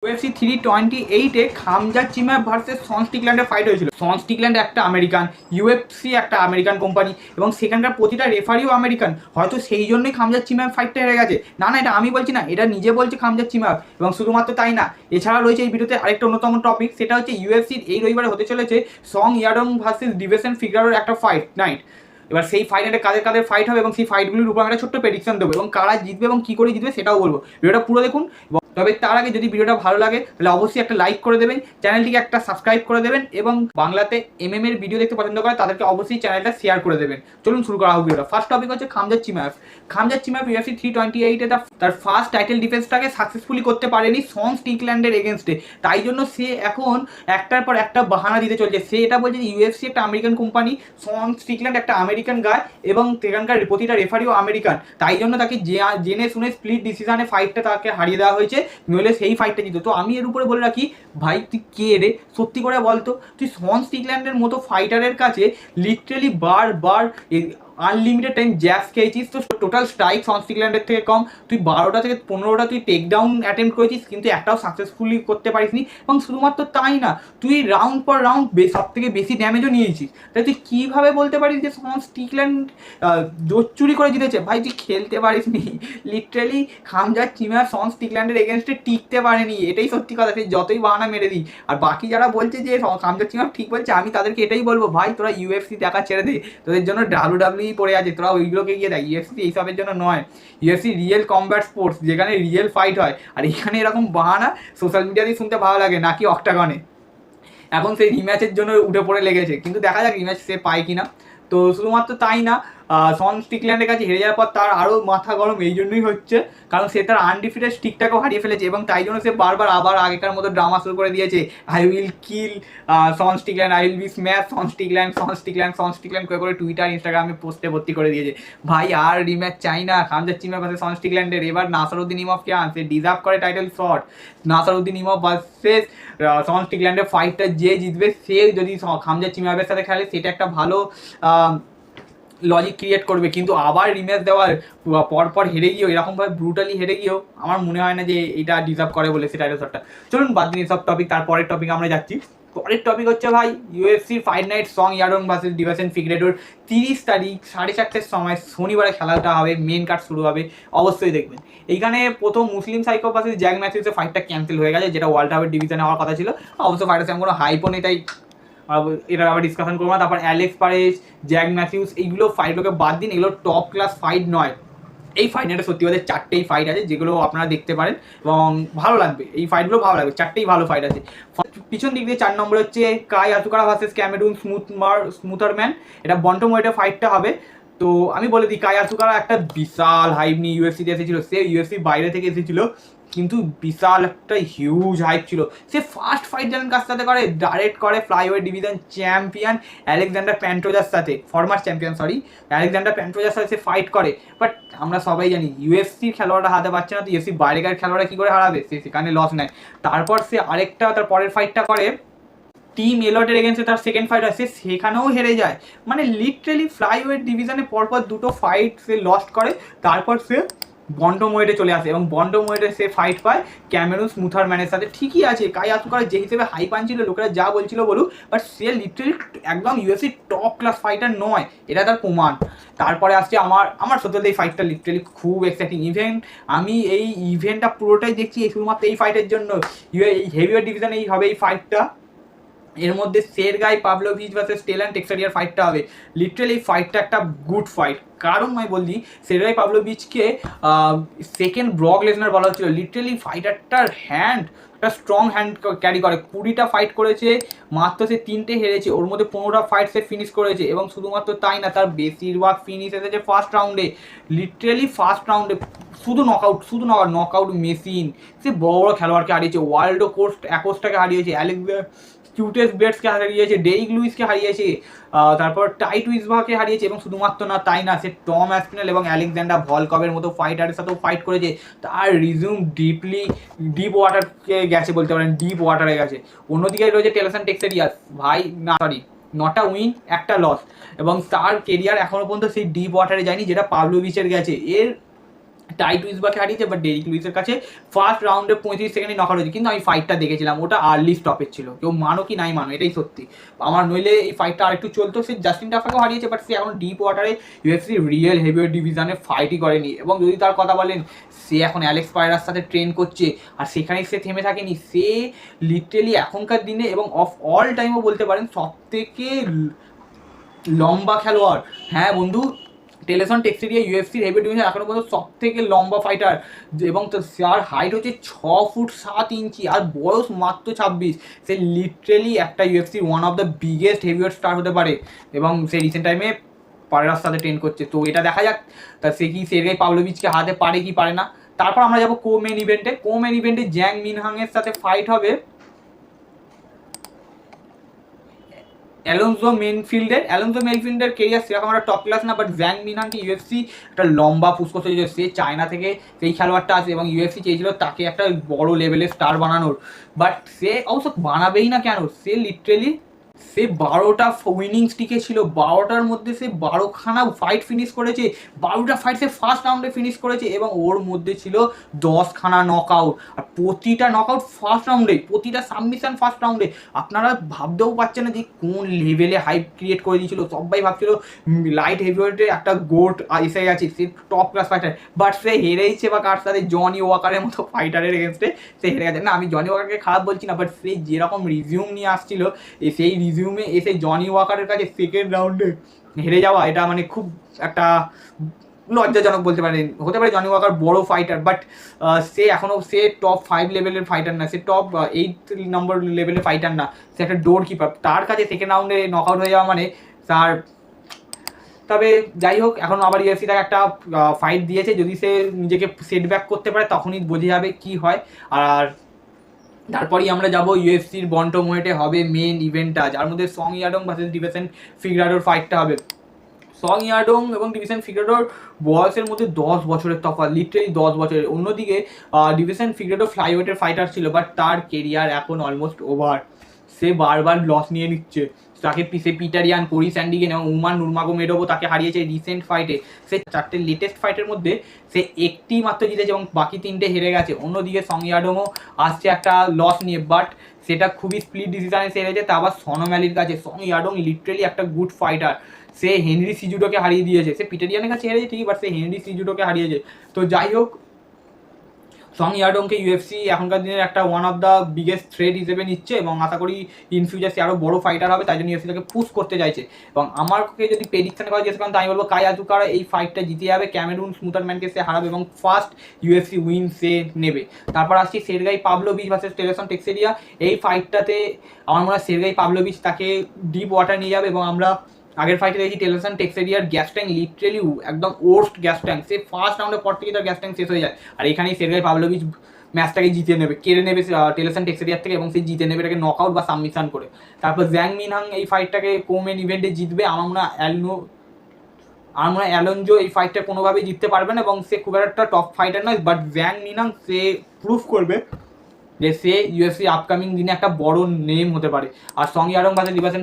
UFC 328-এ খামজাত চিমায়েভ versus সন স্টিকল্যান্ডের fight হয়েছিল। সন স্টিকল্যান্ড একটা American, UFC একটা আমেরিকান কোম্পানি এবং সেখানকার প্রতিটা রেফারিও আমেরিকান। হয়তো সেই জন্যই খামজাত চিমায়েভ ফাইটটা হেরে গেছে। না না, এটা আমি বলছি না, এটা নিজে বলছে খামজাত চিমায়েভ। এবং শুধুমাত্র তাই না, এছাড়া রয়েছে এই ভিডিওতে আরেকটা অন্যতম টপিক, সেটা হচ্ছে ইউএফসির এই রবিবারে হতে চলেছে সং ইয়াডং ভার্সেস ডিভেসন ফিগারোর একটা ফাইট নাইট। এবার সেই ফাইনালে কাদের কাদের ফাইট হবে এবং সেই ফাইটগুলির উপর একটা ছোট্ট প্রেডিকশন দেবো এবং কারা জিতবে এবং কী করে জিতবে সেটাও বলবো। ভিডিওটা পুরো দেখুন। তবে তার আগে যদি ভিডিওটা ভালো লাগে তাহলে অবশ্যই একটা লাইক করে দেবেন, চ্যানেলটিকে একটা সাবস্ক্রাইব করে দেবেন এবং বাংলাতে এর ভিডিও দেখতে পছন্দ করে তাদেরকে অবশ্যই চ্যানেলটা শেয়ার করে দেবেন। চলুন শুরু করা হোক ভিডিওটা। ফার্স্ট টপিক হচ্ছে খামজাত চিমায়েভ। খামজাত চিমায়েভ UFC 328-এ তার ফার্স্ট টাইটেল ডিফেন্সটাকে সাকসেসফুলি করতে পারেনি সন স্টিকল্যান্ডের এগেনস্টে। তাই জন্য সে এখন একটার পর একটা বাহানা দিতে চলছে। সে এটা বলছে যে ইউএফসি একটা আমেরিকান কোম্পানি, সন স্টিকল্যান্ড একটা আমেরিকান গায় এবং সেখানকার প্রতিটা রেফারিও আমেরিকান। তাই জন্য তাকে জেনে শুনে স্প্লিট ডিসিশনে ফাইটটা তাকে হারিয়ে দেওয়া হয়েছে, নইলে সেই ফাইটটা জিত। তো আমি এর উপরে বলে রাখি, ভাই তুই কে রে? সত্যি করে বলতো, তুই সন স্টিকল্যান্ডের মতো ফাইটারের কাছে লিটারেলি বার আনলিমিটেড টাইম জ্যাক্স খেয়েছিস। তো টোটাল স্ট্রাইক সন স্টিকল্যান্ডের থেকে কম। তুই 12টা থেকে 15টা তুই টেক ডাউন অ্যাটেম্প্ট করেছিস, কিন্তু একটাও সাকসেসফুলি করতে পারিসনি। এবং শুধুমাত্র তাই না, তুই রাউন্ড পর রাউন্ড সব থেকে বেশি ড্যামেজও নিয়েছিস। তাই তুই কীভাবে বলতে পারিস যে সন স্টিকল্যান্ড জোর চুরি করে জিতেছে? ভাই তুই খেলতে পারিসনি। লিটারেলি খামজাত চিমায়েভ সন স্টিকল্যান্ডের এগেনস্টে টিকতে পারেনি, এটাই সত্যি কথা। সে যতই বাহানা মেরে দিই। আর বাকি যারা বলছে যে খামজাত চিমায়েভ ঠিক বলছে, আমি তাদেরকে এটাই বলবো, ভাই তোরা ইউএফসি দেখা ছেড়ে দে, তোদের জন্য ডাব্লিউডাব্লিউই পড়ে আছে, তোরা ওইগুলোকে গিয়ে দেখ। ইউএফসি এইসবের জন্য নয়। ইউএফসি রিয়েল কমব্যাট স্পোর্টস, যেখানে রিয়েল ফাইট হয়। আর এখানে এরকম বাহানা সোশ্যাল মিডিয়াতেই শুনতে ভালো লাগে, নাকি অক্টাগনে। এখন সেই রিম্যাচের জন্য উঠে পড়ে লেগেছে, কিন্তু দেখা যাক রিম্যাচ সে পায় কিনা। তো শুধুমাত্র তাই না, সন স্টিকল্যান্ডের কাছে হেরে যাওয়ার পর তার আরও মাথা গরম এই জন্যই হচ্ছে, কারণ সে তার আনডিফিটেড স্টিকটাকেও হারিয়ে ফেলেছে এবং তাই জন্য সে বারবার আবার আগেকার মতো ড্রামা শুরু করে দিয়েছে। I will kill Sean Strickland, I will be smash Sean Strickland, Sean Strickland, Sean Strickland করে টুইটার ইনস্টাগ্রামে পোস্টে ভর্তি করে দিয়েছে। ভাই আর রিম্যাচ চাই না খামজাত চিমায়েভ ভার্সেস সন স্টিকল্যান্ডের। এবার নাসরউদ্দিন ইমভকে আন, সে ডিজার্ভ করে টাইটেল শট। নাসরউদ্দিন ইমভ ভার্সেস সন স্টিকল্যান্ডের ফাইটটা যে জিতবে, সে যদি খামজাত চিমায়েভের সাথে খেলে সেটা একটা ভালো লজিক ক্রিয়েট করবে। কিন্তু আবার রিম্যাচ দেওয়ার পরপর হেরে গিয়েও, এরকমভাবে ব্রুটালি হেরে গিয়েও আমার মনে হয় না যে এটা ডিজার্ভ করে বলে সে টাইটেল শটটা। চলুন বাদ দিন সব টপিক, তারপরের টপিক আমরা যাচ্ছি। পরের টপিক হচ্ছে ভাই ইউএফসির fight night song Yadong versus ডিভেসন ফিগারোর 30 তারিখ 4:30টার সময় শনিবারে খেলাটা হবে, মেন কার্ড শুরু হবে, অবশ্যই দেখবেন। এইখানে প্রথম মুসলিম সাইকো ভার্সেস জ্যাক ম্যাথিউসের ফাইটটা ক্যান্সেল হয়ে গেছে, যেটা ওয়ার্ল্ড হাবের ডিভিশনে হওয়ার কথা ছিল। অবশ্য ফাইটের সঙ্গে কোনো হাইপও নেই, তাই এটা আবার ডিসকাশন করবো না। তারপর অ্যালেক্স পারেজ, জ্যাক ম্যাথিউস, এইগুলো ফাইটগুলোকে বাদ দিন, এগুলো টপ ক্লাস ফাইট নয়। এই ফাইনালে সত্যি কথা 4টেই ফাইট আছে যেগুলো আপনারা দেখতে পারেন এবং ভালো লাগবে। এই ফাইটগুলো ভালো লাগবে, 4টেই ভালো ফাইট আছে। পিছন দিক দিয়ে 4 নম্বর হচ্ছে কাই আতুকারা ভার্সেস ক্যামেরুন স্মুথারম্যান। এটা বন্টম ওয়েটে ফাইটটা হবে। তো আমি বলে দিই, কাই আতুকারা একটা বিশাল হাইপ নিয়ে ইউএফসিতে এসেছিল। সে ইউএফসি বাইরে থেকে এসেছিল, কিন্তু বিশাল একটা হিউজ হাইপ ছিল। সে ফার্স্ট ফাইট জানেন কার সাথে করে? ডাইরেক্ট করে ফ্লাইওয়েট ডিভিশন চ্যাম্পিয়ন অ্যালেকজান্ডার প্যান্টোজার সাথে, ফরমার চ্যাম্পিয়ন অ্যালেকজান্ডার প্যান্টোজার সাথে সে ফাইট করে। বাট আমরা সবাই জানি ইউএফসির খেলোয়াড়রা হাতে পাচ্ছে না, তো ইউএফসি বাইরেকার খেলোয়াড়রা কী করে হারাবে? সে সেখানে লস নেয়। তারপর সে আরেকটা তার পরের ফাইটটা করে টিম এলটের এগেন্সে, তার সেকেন্ড ফাইট আসে, সেখানেও হেরে যায়। মানে লিটারেলি ফ্লাইওয়েট ডিভিশনে পরপর 2টো ফাইট সে লস্ট করে। তারপর সে বন্টম ওয়েটে চলে আসে এবং বন্টম ওয়েটে সে ফাইট পায় ক্যামেরুন স্মুথারম্যানের সাথে। ঠিকই আছে, কাই আতুকারা যে হিসেবে হাইপ আনছিল, লোকেরা যা বলছিল বলুক, বাট সে লিটারেলি একদম ইউএফসির টপ ক্লাস ফাইটার নয়, এটা তার প্রমাণ। তারপরে আসছে আমার সত্যি এই ফাইটটা লিটারেলি খুব এক্সাইটিং ইভেন্ট। আমি এই ইভেন্টটা পুরোটাই দেখছি শুধুমাত্র এই ফাইটের জন্য। এই হেভিওয়েট ডিভিশনে এই হবে এই ফাইটটা। এর মধ্যে সেরগাই পাভলোভিচ ভার্সেস স্টেলান টেক্সারিয়ার ফাইটটা হবে। লিটারেলি এই ফাইটটা একটা গুড ফাইট, কারণ আমি বলছি সেরগাই পাভলোভিচকে সেকেন্ড ব্রক লেসনার বলা হচ্ছিল। লিটারেলি ফাইটারটার হ্যান্ড একটা স্ট্রং হ্যান্ড ক্যারি করে। 20টা ফাইট করেছে, মাত্র সে 3টে হেরেছে, ওর মধ্যে 15টা ফাইট সে ফিনিশ করেছে। এবং শুধুমাত্র তাই না, তার বেশিরভাগ ফিনিশ এসেছে ফার্স্ট রাউন্ডে। লিটারেলি ফার্স্ট রাউন্ডে শুধু নকআউট মেশিন। সে বড় বড় খেলোয়াড়কে হারিয়েছে, ওয়ার্ল্ড অ্যাকোস্টাকে হারিয়েছে, কিউটেস ব্লেডসকে হারিয়েছে, ডেরিক লুইসকে হারিয়েছে, তারপর টাইট উইজবাকে হারিয়েছে। এবং শুধুমাত্র না তাই না, সে টম অ্যাসপিনাল এবং আলেকজান্ডার ভলকভের মতো ফাইটারের সাথেও ফাইট করেছে। তার রিজিউম ডিপ ওয়াটারকে গেছে বলতে পারেন, ডিপ ওয়াটারে গেছে। অন্যদিকে রয়েছে টেলসন টেক্সারিয়াস, ভাই না নটা উইন একটা লস, এবং তার কেরিয়ার এখনও পর্যন্ত সেই ডিপ ওয়াটারে যায়নি যেটা পাভলোভিচের গেছে। এর টাইট উইজবাকে হারিয়েছে, বাট ডেরিক লুইসের কাছে ফার্স্ট রাউন্ডে 35 সেকেন্ডে নকআউট হয়েছে। কিন্তু আমি ফাইটটা দেখেছিলাম, ওটা আর্লি স্টপেজ ছিল, কেউ মানো কি নাই মানো, এটাই সত্যি। আমার নইলে এই ফাইটটা আরেকটু চলতো। সে জাস্টিন টাফাকেও হারিয়েছে, বাট সে এখন ডিপ ওয়াটারে ইউএফসি রিয়েল হেভিওয়েট ডিভিশনে ফাইটই করেনি। এবং যদি তার কথা বলেন, সে এখন অ্যালেক্স পায়রার সাথে ট্রেন করছে, আর সেখানে সে থেমে থাকেনি। সে লিটারেলি এখনকার দিনে এবং অফ অল টাইমও বলতে পারেন সব থেকে লম্বা খেলোয়াড়। হ্যাঁ বন্ধু, টেলেসন টেক্সেরিয়া ইউএফসির হেভি ডিভিশন এখনো পর্যন্ত সব থেকে লম্বা ফাইটার, এবং তার হাইট হচ্ছে 6 ফুট 7 ইঞ্চি আর বয়স মাত্র 26। সে লিটারেলি একটা ইউএফসির one of the biggest heavyweight star হতে পারে, এবং সে রিসেন্ট টাইমে পারেরার সাথে ট্রেন করছে। তো এটা দেখা যাক তা সে কি সের্গেই পাভলোভিচকে হারাতে পারে কি পারে না। তারপর আমরা যাবো মেন ইভেন্টে জ্যাং মিনহাংয়ের সাথে ফাইট হবে অ্যালোনজো মেনফিল্ডের কেরিয়ার সেরকম একটা টপ ক্লাস না, বাট জ্যাং মিনহাংকে ইউএফসি একটা লম্বা পুশ করতে চেয়েছিল। সে চায়না থেকে সেই খেলোয়াড়টা আসে, এবং ইউএফসি চেয়েছিল তাকে একটা বড় লেভেলের স্টার বানানোর। বাট সে অবশ্য বানাবেই না কেন, সে লিটারেলি সে 12টা উইনিং স্টিকে ছিল, 12টার মধ্যে সে 12খানা ফাইট ফিনিশ করেছে। 12টা ফাইট সে ফার্স্ট রাউন্ডে ফিনিশ করেছে, এবং ওর মধ্যে ছিল 10খানা নকআউট, আর প্রতিটা নকআউট ফার্স্ট রাউন্ডে, প্রতিটা সাবমিশন ফার্স্ট রাউন্ডে। আপনারা ভাবতেও পারছেন না যে কোন লেভেলে হাইপ ক্রিয়েট করে দিয়েছিল। সবাই ভাবছিল লাইট হেভিওয়েটে একটা গোট এসে গেছে, সে টপ ক্লাস ফাইটার, বাট সে হেরেইছে বা কার সাথে জনি ওয়াকারের মতো ফাইটারের এগেনস্টে সে হেরে গেছে। না, আমি জনি ওয়াকারকে খারাপ বলছি না, বাট সে যেরকম রিজিউম নিয়ে আসছিল, সেই রিজিউমে এসে জনি ওয়াকারের কাছে সেকেন্ড রাউন্ডে হেরে যাওয়া, এটা মানে খুব একটা লজ্জাজনক বলতে পারেন। হতে পারে জনি ওয়াকার বড় ফাইটার, বাট সে এখনও সে টপ 5 লেভেলের ফাইটার না, সে টপ 8 নম্বর লেভেলের ফাইটার না, সে একটা ডোর কিপার। তার কাছে সেকেন্ড রাউন্ডে নকআউট হয়ে যাওয়া মানে তার। তবে যাই হোক, এখন আবার ইউএফসি তাকে একটা ফাইট দিয়েছে, যদি সে নিজেকে সেটব্যাক করতে পারে তখনই বোঝা যাবে কি হয়। আর তারপরেই আমরা যাব ইউএফসির বন্টমওয়েটে হবে মেন ইভেন্টটা, যার মধ্যে সং ইয়াডং ভার্সেস ডিভিশন ফিগরাডোর ফাইটটা হবে। সং ইয়াডং এবং ডিভিশন ফিগরাডোর বয়সের মধ্যে 10 বছরের তফাৎ, লিটারেলি 10 বছরের। অন্যদিকে ডিভিশন ফিগরাডো ফ্লাইওয়েটের ফাইটার ছিল, বাট তার কেরিয়ার এখন অলমোস্ট ওভার। সে বারবার লস নিয়ে নিচ্ছে। তাকে পিটার ইয়ান, কোরি স্যান্ডিগেন এবং উমান নুরমাগোমেডোভও তাকে হারিয়েছে রিসেন্ট ফাইটে। সে 4টে লেটেস্ট ফাইটের মধ্যে সে একটি মাত্র জিতেছে এবং বাকি 3টে হেরে গেছে। অন্যদিকে সং ইয়াডংও আসছে একটা লস নিয়ে, বাট সেটা খুবই স্প্লিট ডিসিশনে হেরেছে, তা আবার সনম অ্যালির কাছে। সং ইয়াডং লিটারেলি একটা গুড ফাইটার, সে হেনরি সিজুডোকে হারিয়ে দিয়েছে। সে পিটার ইয়ানের কাছে হেরেছে ঠিকই, বাট সে হেনরি সিজুডোকে হারিয়েছে। তো যাই হোক, সং ইয়াডংকে ইউএফসি এখনকার দিনের একটা one of the biggest threat হিসেবে নিচ্ছে, এবং আশা করি ইন ফিউচার সে আরও বড় ফাইটার হবে, তাই জন্য ইউএফসি তাকে পুশ করতে চাইছে। এবং আমাকে যদি প্রেডিকশনের কথা জিজ্ঞেস করেন, তাই আমি বলবো কাই আজুকারা এই ফাইটটা জিতে যাবে, ক্যামেরুন স্মুথারম্যানকে সে হারাবে এবং ফার্স্ট ইউএফসি উইন সে নেবে। তারপর আসছি সের্গাই পাভলোভিচ ভার্সেস টেলেসন টেক্সেরিয়া। এই ফাইটটাতে আমার মনে হয় সের্গাই পাভলোভিচ তাকে ডিপ ওয়াটার নিয়ে যাবে, এবং আমরা আগের ফাইটে দেখি টেলেসন টেক্সেরিয়ার গ্যাস ট্যাঙ্ক লিটারেলি একদম ওর্স্ট গ্যাস ট্যাঙ্ক, সে ফার্স্ট রাউন্ডের পর থেকে তার গ্যাস ট্যাঙ্ক শেষ হয়ে যায়। আর এখানেই সের্গাই পাভলোভিচ ম্যাচটাকে জিতে নেবে, কেড়ে নেবে টেলেসন টেক্সেরিয়ার থেকে, এবং সে জিতে নেবে এটাকে নকআউট বা সাবমিশন করে। তারপর জ্যাং মিনহাং এই ফাইটটাকে মেন ইভেন্টে জিতবে। আমার মনে হয় অ্যালোনজো এই ফাইটটা কোনোভাবেই জিততে পারবে না, এবং সে খুব একটা টপ ফাইটার নয়, বাট জ্যাং মিনহাং সে প্রুভ করবে যে সে ইউএফসি আপকামিং দিনে একটা বড় নেম হতে পারে। আর সং ইয়াডং ভার্সেস ডিভিশন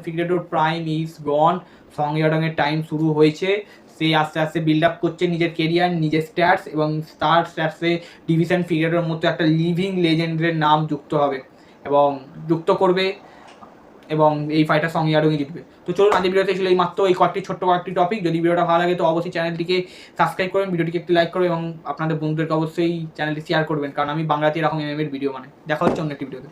ফিগরেডোর প্রাইম ইজ গন। সং ইয়াডংয়ের টাইম শুরু হয়েছে, সে আস্তে আস্তে বিল্ড আপ করছে নিজের কেরিয়ার, নিজের স্ট্যাটস, এবং তার স্ট্যাটসে ডিভিশন ফিগরেডোর মতো একটা লিভিং লেজেন্ডের নাম যুক্ত হবে এবং যুক্ত করবে, এবং এই ফাইটার সং ইয়াডংই জিতবে। তো চলুন, আজকের ভিডিওতে ছিল এই মাত্র এই ছোট্ট কয়েকটি টপিক। যদি ভিডিওটা ভালো লাগে তো অবশ্যই চ্যানেলটিকে সাবস্ক্রাইব করবেন, ভিডিওটিকে একটি লাইক করবেন, এবং আপনাদের বন্ধুদেরকে অবশ্যই চ্যানেলটি শেয়ার করবেন, কারণ আমি বাংলাতে এরকম এমএম এর ভিডিও দেখা হচ্ছে অন্য একটি ভিডিওতে।